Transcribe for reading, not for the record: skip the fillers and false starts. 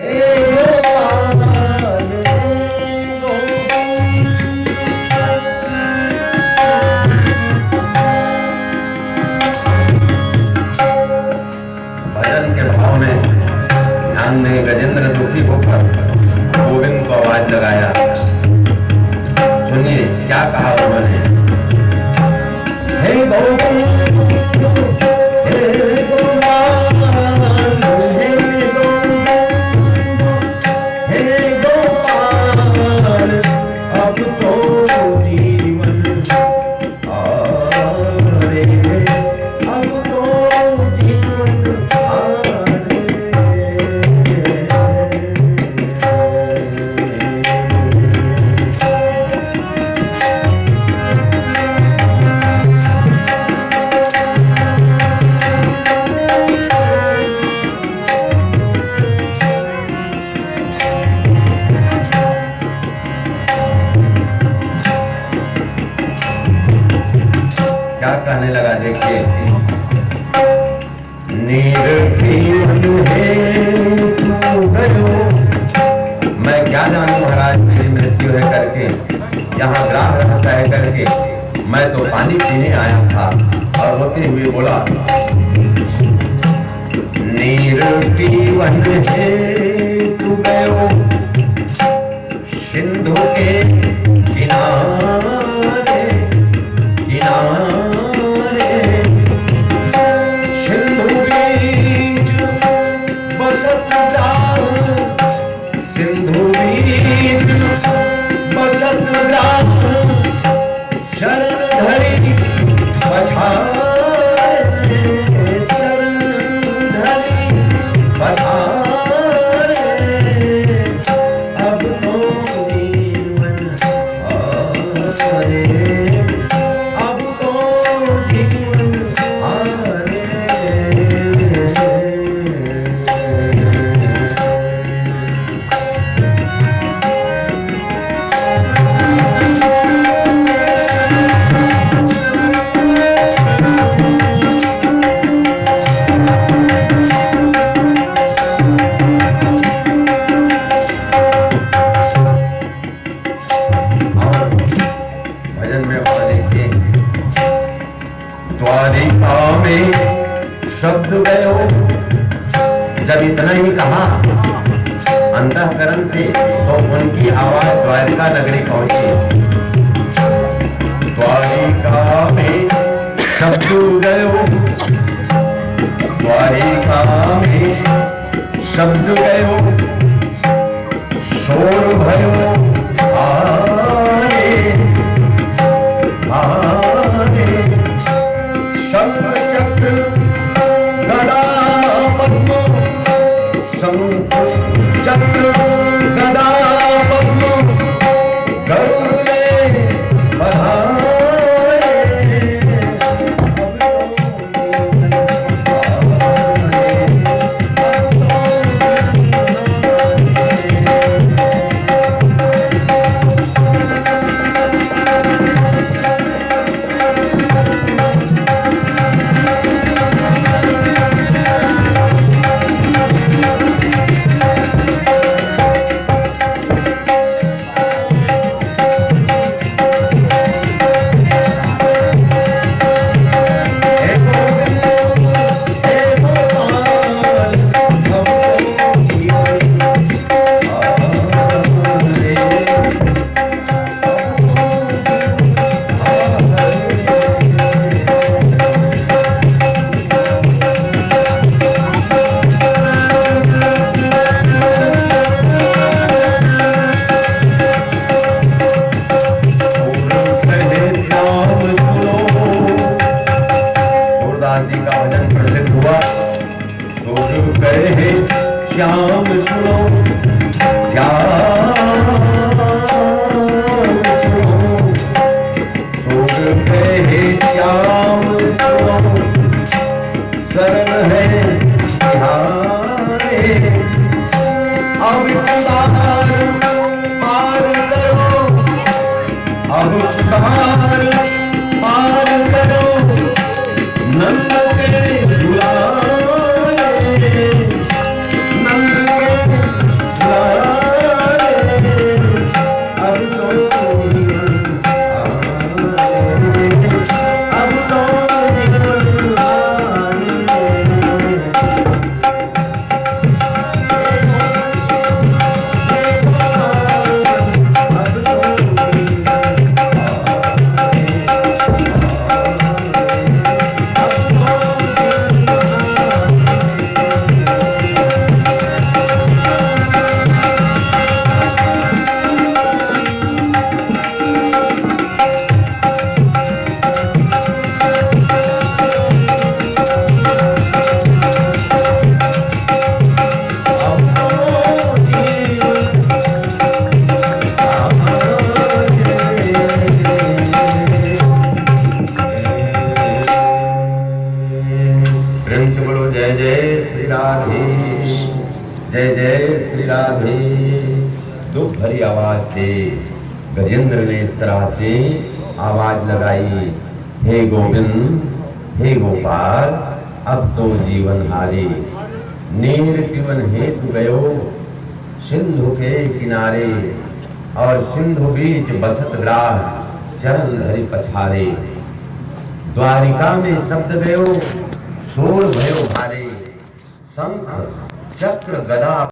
भजन के भाव में ध्यान में गजेंद्र दुखी होकर गोविंद को आवाज लगाया। सुनिए क्या कहा उन्होंने। हे गोविंद हे गोपाल हे गोपाल अब तो जीवन आरे अब तो जीवन क्या कहने लगा। देखिए निर्जीवन है तू गयो। मैं क्या जानूं महाराज मेरी मृत्यु है करके, यहाँ ग्राह रहता है करके। मैं तो पानी पीने आया था। और होते हुए बोला निर्जीवन है तू गयो सिंधु के किनारे किनारे सिंधु बीच बसत ग्राम सिंधु बीच बसत ग्राम शरण धरी पछारे शरण धरी पछारे अब तो जीवन आरे अब तो जीवन आरे। भजन में देखिए द्वारिका में शब्द गयो। जब इतना ही कहा अंतःकरण से तो उनकी आवाज द्वारिका नगरी पहुंची। द्वारिका में शब्द गयो द्वारिका में शब्द गयो शोर भयो आरे आरे शंख चक्र गदा पद्म शंख चक्र गदा पद्म गरुड़ में बधाए। श्याम सुनो श्याम सुनो शरण है तिहारे। अब तार पार करो अब तार पार करो नंद के दुलारे नंद के श्री राधे। दुख भरी आवाज से गजेंद्र ने इस तरह से आवाज लगाई, हे गोविंद, हे गोपाल, अब तो जीवन हारे। नीर पिवन हेतु गयो सिंधु के किनारे, और सिंधु बीच बसत ग्राह चरण धरि पछारे। द्वारिका में शब्द गयो शोर भयो भारे, शंख चक्र गदा